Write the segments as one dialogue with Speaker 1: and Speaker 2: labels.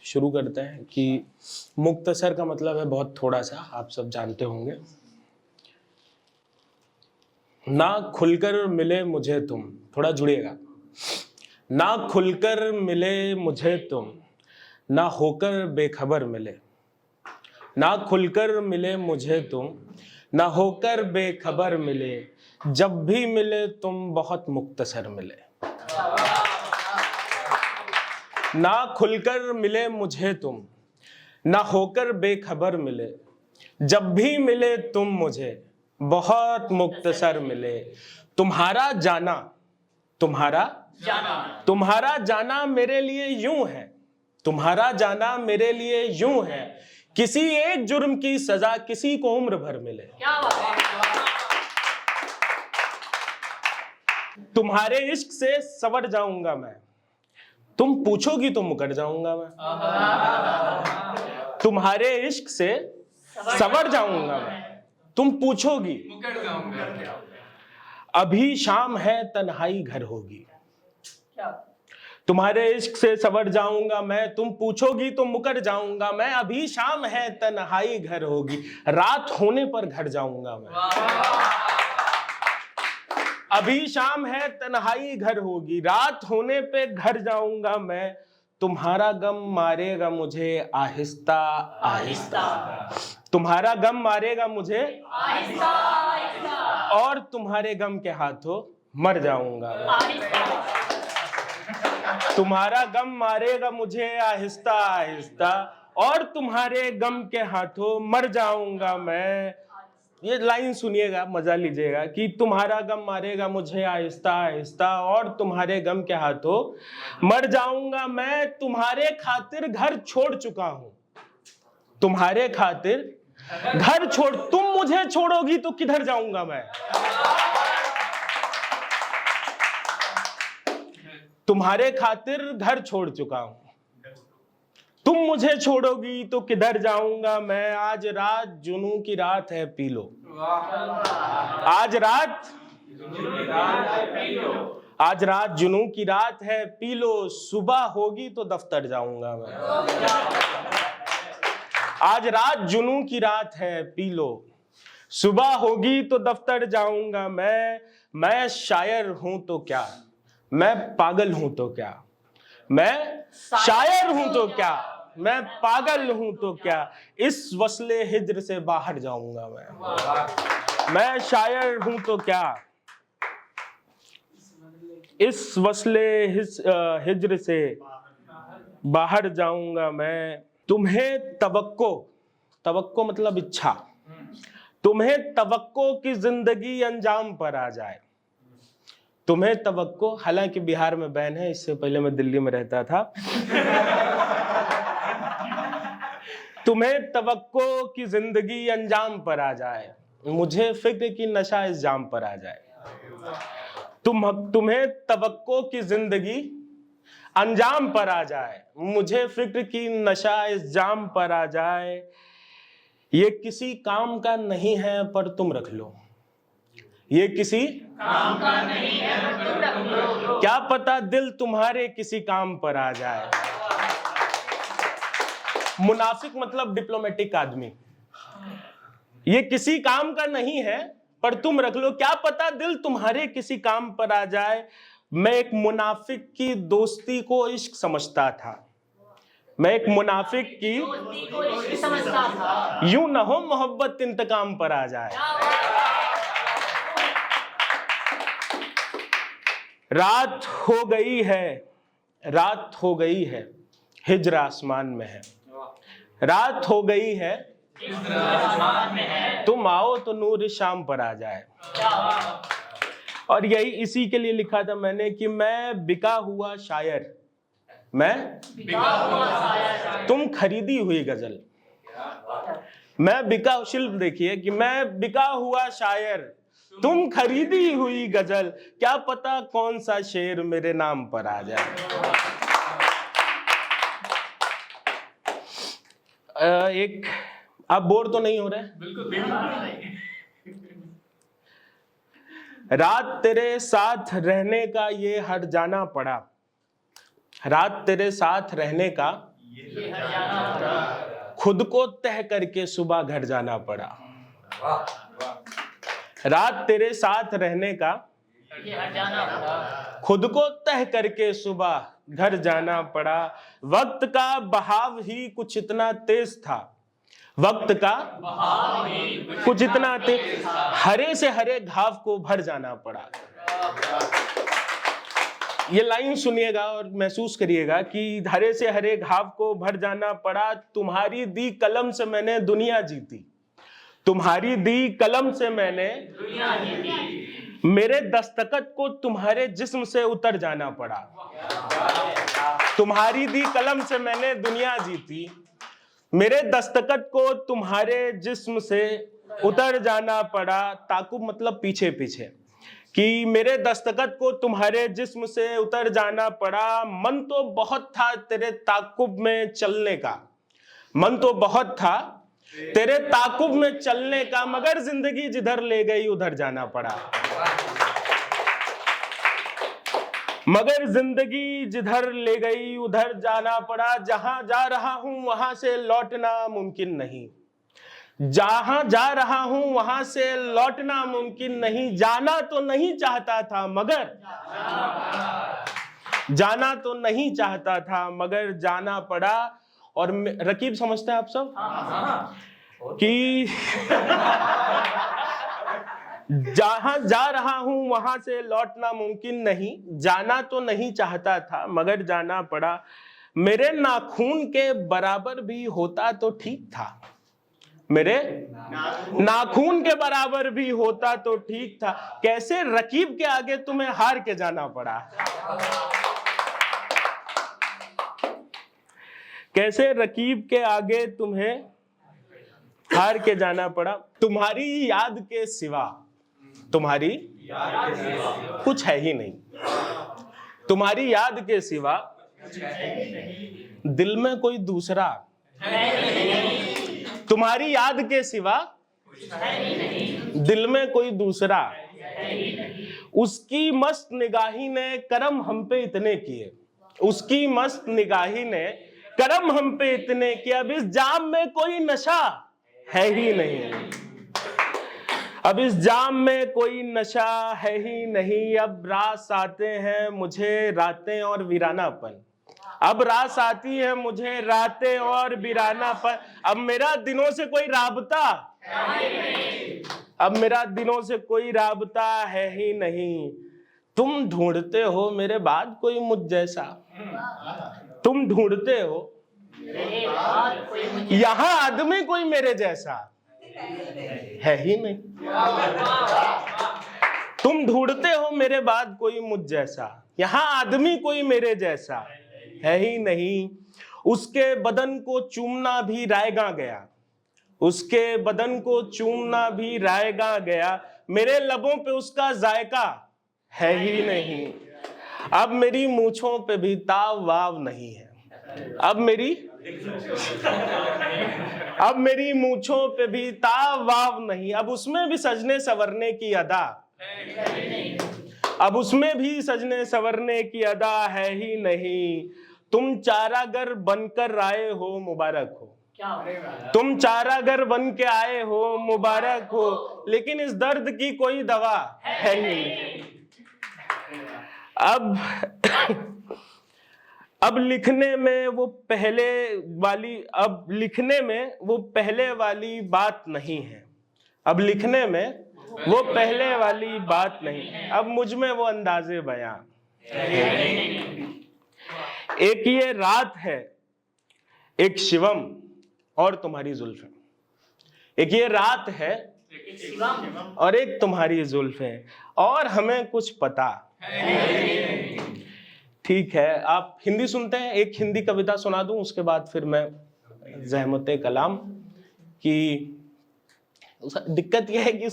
Speaker 1: शुरू करते हैं कि मुख्तसर का मतलब है बहुत थोड़ा सा, आप सब जानते होंगे। ना खुलकर मिले मुझे तुम, थोड़ा जुड़िएगा। ना खुलकर मिले मुझे तुम, ना होकर बेखबर मिले। ना खुलकर मिले मुझे तुम, ना होकर बेखबर मिले। जब भी मिले तुम बहुत मुख्तसर मिले। ना खुलकर मिले मुझे तुम, ना होकर बेखबर मिले। जब भी मिले तुम मुझे बहुत मुख्तसर मिले। तुम्हारा जाना, तुम्हारा जाना मेरे लिए यूं है, तुम्हारा जाना मेरे लिए यूं है। किसी एक जुर्म की सजा किसी को उम्र भर मिले। तुम्हारे इश्क से सवर जाऊंगा मैं, तुम पूछोगी तो मुकर जाऊंगा मैं। तुम्हारे इश्क से सवर जाऊंगा मैं, तुम पूछोगी मुकर जाऊंगा। अभी शाम है तन्हाई घर होगी। तुम्हारे इश्क से सवर जाऊंगा मैं, तुम पूछोगी तो मुकर जाऊंगा मैं। अभी शाम है तन्हाई घर होगी, रात होने पर घर जाऊंगा मैं। अभी शाम है तन्हाई घर होगी, रात होने पे घर जाऊंगा मैं। तुम्हारा गम मारेगा मुझे आहिस्ता आहिस्ता, तुम्हारा गम मारेगा मुझे आहिस्ता आहिस्ता, और तुम्हारे गम के हाथों मर जाऊंगा मैं। तुम्हारा गम मारेगा मुझे आहिस्ता आहिस्ता, और तुम्हारे गम के हाथों मर जाऊंगा मैं। ये लाइन सुनिएगा, मजा लीजिएगा कि तुम्हारा गम मारेगा मुझे आहिस्ता आहिस्ता, और तुम्हारे गम के हाथों मर जाऊंगा मैं। तुम्हारे खातिर घर छोड़ चुका हूं, तुम्हारे खातिर घर छोड़, तुम मुझे छोड़ोगी तो किधर जाऊंगा मैं। तुम्हारे खातिर घर छोड़ चुका हूं, तुम मुझे छोड़ोगी तो किधर जाऊंगा मैं। आज रात जुनू की रात है पी लो, आज रात जुनू की रात है पी लो। सुबह होगी तो दफ्तर जाऊंगा मैं। आज रात जुनू की रात है पी लो, सुबह होगी तो दफ्तर जाऊंगा मैं शायर हूं तो क्या, मैं पागल हूं तो क्या। मैं शायर हूं तो क्या, मैं पागल हूं तो क्या। इस वस्ले हिज्र से बाहर जाऊंगा मैं शायर हूं तो क्या। इस वस्ले हिज्र से बाहर जाऊंगा मैं। तुम्हें तवक्को मतलब इच्छा, तुम्हें तवक्को की जिंदगी अंजाम पर आ जाए। तुम्हें तवक्को, हालांकि बिहार में बैन है, इससे पहले मैं दिल्ली में रहता था। तुम्हें तवक्को की जिंदगी अंजाम पर आ जाए, मुझे फिक्र की नशा इस जाम पर आ जाए। तुम्हें तवक्को की जिंदगी अंजाम पर आ जाए, मुझे फिक्र की नशा इस जाम पर आ जाए। ये किसी काम का नहीं है पर तुम रख लो, ये किसी काम का नहीं है पर तुम रख लो। क्या पता दिल तुम्हारे किसी काम पर आ जाए। मुनाफिक मतलब डिप्लोमेटिक आदमी। ये किसी काम का नहीं है पर तुम रख लो, क्या पता दिल तुम्हारे किसी काम पर आ जाए। मैं एक मुनाफिक की दोस्ती को इश्क समझता था, मैं एक मुनाफिक की दोस्ती को इश्क समझता था। यूं न हो मोहब्बत इंतकाम पर आ जाए। रात हो गई है, रात हो गई है, हिज्र आसमान में है। रात हो गई है, हिज्र आसमान में है। तुम आओ तो नूर शाम पर आ जाए। और यही इसी के लिए लिखा था मैंने कि मैं बिका हुआ शायर, मैं बिका हुआ शायर, तुम खरीदी हुई गजल। मैं बिका, शिल्प देखिए कि मैं बिका हुआ शायर, तुम खरीदी हुई गजल। क्या पता कौन सा शेर मेरे नाम पर आ जाए। एक, आप बोर तो नहीं हो रहे? बिल्कुल नहीं। रात तेरे साथ रहने का ये हर जाना पड़ा, रात तेरे साथ रहने का खुद को तह करके सुबह घर जाना पड़ा। रात तेरे साथ रहने का खुद को तह करके सुबह घर जाना पड़ा। वक्त का बहाव ही कुछ इतना तेज था, वक्त का कुछ इतना तेज, हरे से हरे घाव को भर जाना पड़ा। ये लाइन सुनिएगा और महसूस करिएगा कि हरे से हरे घाव को भर जाना पड़ा। तुम्हारी दी कलम से मैंने दुनिया जीती, तुम्हारी दी कलम से मैंने दुनिया जीती। मेरे दस्तखत को तुम्हारे जिस्म से उतर जाना पड़ा। तुम्हारी दी कलम से मैंने दुनिया जीती, मेरे दस्तखत को तुम्हारे जिस्म से उतर जाना पड़ा। ताकुब मतलब पीछे पीछे, कि मेरे दस्तखत को तुम्हारे जिस्म से उतर जाना पड़ा। मन तो बहुत था तेरे ताकुब में चलने का, मन तो बहुत था तेरे ताकुब में चलने का, मगर जिंदगी जिधर ले गई उधर जाना पड़ा। मगर जिंदगी जिधर ले गई उधर जाना पड़ा। जहां जा रहा हूं वहां से लौटना मुमकिन नहीं, जहां जा रहा हूं वहां से लौटना मुमकिन नहीं। जाना तो नहीं चाहता था मगर जाना तो नहीं चाहता था मगर जाना पड़ा। और रकीब समझते हैं आप सब कि जहां जा रहा हूं वहां से लौटना मुमकिन नहीं। जाना तो नहीं चाहता था मगर जाना पड़ा। मेरे नाखून के बराबर भी होता तो ठीक था, मेरे नाखून के बराबर भी होता तो ठीक था। कैसे रकीब के आगे तुम्हें हार के जाना पड़ा, कैसे रकीब के आगे तुम्हें हार के जाना पड़ा। तुम्हारी याद के सिवा, तुम्हारी कुछ है ही नहीं, तुम्हारी याद के सिवा दिल में कोई दूसरा, तुम्हारी याद के सिवा दिल में कोई दूसरा। उसकी मस्त निगाही ने करम हम पे इतने किए, उसकी मस्त निगाही ने करम हम पे इतने किए। अब इस जाम में कोई नशा है ही नहीं, अब इस जाम में कोई नशा है ही नहीं। अब रास आते हैं मुझे रातें और वीरानापन, अब रास आती है मुझे रातें और वीरानापन। अब मेरा दिनों से कोई राबता, अब मेरा दिनों से कोई राबता है ही नहीं। तुम ढूंढते हो मेरे बाद कोई मुझ जैसा, तुम ढूंढते हो यहां आदमी कोई मेरे जैसा है ही नहीं। तुम ढूंढते हो मेरे बाद कोई मुझ जैसा, यहां आदमी कोई मेरे जैसा है ही नहीं। उसके बदन को चूमना भी रायगा गया, उसके बदन को चूमना भी रायगा गया। मेरे लबों पे उसका जायका है ही नहीं। अब मेरी मूंछों पे भी ताव वाव नहीं है, अब मेरी मूंछों पे भी ताव वाव नहीं। अब उसमें भी सजने संवरने की अदा, अब उसमें भी सजने संवरने की अदा है ही नहीं। तुम चारागर बनकर आए हो मुबारक हो, तुम चारागर बन के आए हो मुबारक हो, लेकिन इस दर्द की कोई दवा है ही नहीं। अब लिखने में वो पहले वाली, अब लिखने में वो पहले वाली बात नहीं है, अब लिखने में वो पहले वाली बात नहीं। अब मुझ में वो अंदाजे बयां, एक ये रात है, एक शिवम और तुम्हारी जुल्फें। एक ये रात है और एक तुम्हारी जुल्फें, और हमें कुछ पता। ठीक है, आप हिंदी सुनते हैं, एक हिंदी कविता सुना दूं, उसके बाद फिर मैं ज़हमते कलाम की। दिक्कत यह है कि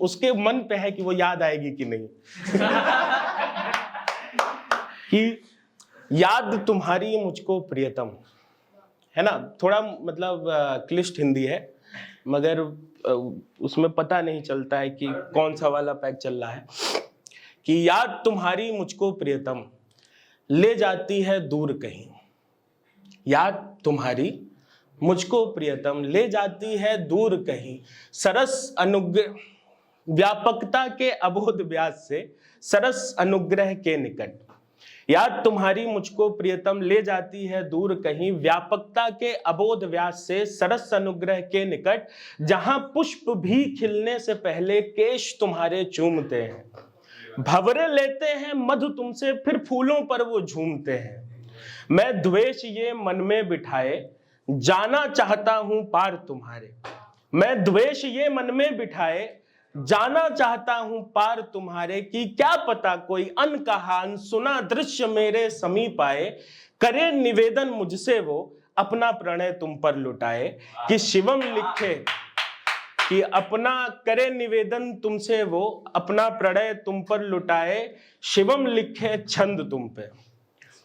Speaker 1: उसके मन पे है कि वो याद आएगी कि नहीं। कि याद तुम्हारी मुझको प्रियतम, है ना, थोड़ा मतलब क्लिष्ट हिंदी है, मगर उसमें पता नहीं चलता है कि कौन सा वाला पैक चल रहा है। कि याद तुम्हारी मुझको प्रियतम ले जाती है दूर कहीं, याद तुम्हारी मुझको प्रियतम ले जाती है दूर कहीं, सरस अनुग्रह व्यापकता के अबोध व्यास से सरस अनुग्रह के निकट। याद तुम्हारी मुझको प्रियतम ले जाती है दूर कहीं, व्यापकता के अबोध व्यास से सरस अनुग्रह के निकट, जहां पुष्प भी खिलने से पहले केश तुम्हारे चूमते हैं, भंवरे लेते हैं मधु तुमसे फिर फूलों पर वो झूमते हैं। मैं द्वेष ये मन में बिठाए जाना चाहता हूं पार तुम्हारे, मैं द्वेष ये मन में बिठाए जाना चाहता हूं पार तुम्हारे, कि क्या पता कोई अनकहा अनसुना दृश्य मेरे समीप आए, करे निवेदन मुझसे वो अपना प्रणय तुम पर लुटाए। कि शिवम लिखे कि अपना करे निवेदन तुमसे वो अपना प्रणय तुम पर लुटाए, शिवम लिखे छंद तुम पे,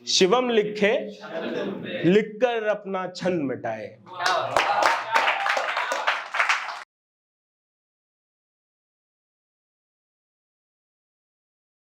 Speaker 1: शिवम लिखे लिखकर अपना छंद मिटाए।